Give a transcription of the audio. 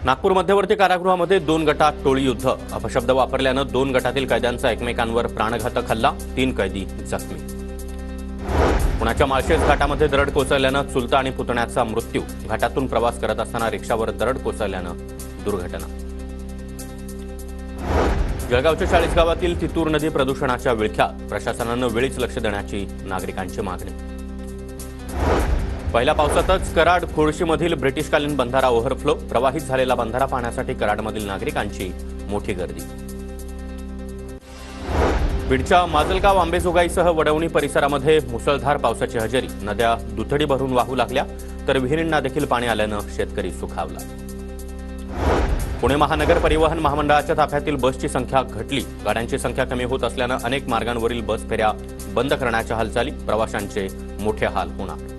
नागपूर मध्यवर्ती कारागृहामध्ये 2 गटात टोळी युद्ध. अपशब्द वापरल्यानं 2 गटातील कैद्यांचा एकमेकांवर प्राणघातक हल्ला. 3 कैदी जखमी. पुण्याच्या माळशेज घाटामध्ये दरड कोसळल्यानं चुलता आणि पुतण्याचा मृत्यू. घाटातून प्रवास करत असताना रिक्षावर दरड कोसळल्यानं दुर्घटना. जळगावच्या 40 गावातील तितूर नदी प्रदूषणाच्या विळख्यात. प्रशासनानं वेळीच लक्ष देण्याची नागरिकांची मागणी. पहिल्या पावसातच कराड खोडशीमधील ब्रिटिशकालीन बंधारा ओव्हरफ्लो. प्रवाहित झालेला बंधारा पाहण्यासाठी कराडमधील नागरिकांची मोठी गर्दी. बीडच्या माजलगाव आंबेजोगाईसह वडवणी परिसरामध्ये मुसळधार पावसाची हजेरी. नद्या दुथडी भरून वाहू लागल्या तर विहिरींना देखील पाणी आल्यानं शेतकरी सुखावला. पुणे महानगर परिवहन महामंडळाच्या ताफ्यातील बसची संख्या घटली. गाड्यांची संख्या कमी होत असल्यानं अनेक मार्गांवरील बस फेऱ्या बंद करण्याच्या हालचाली. प्रवाशांचे मोठे हाल होणार.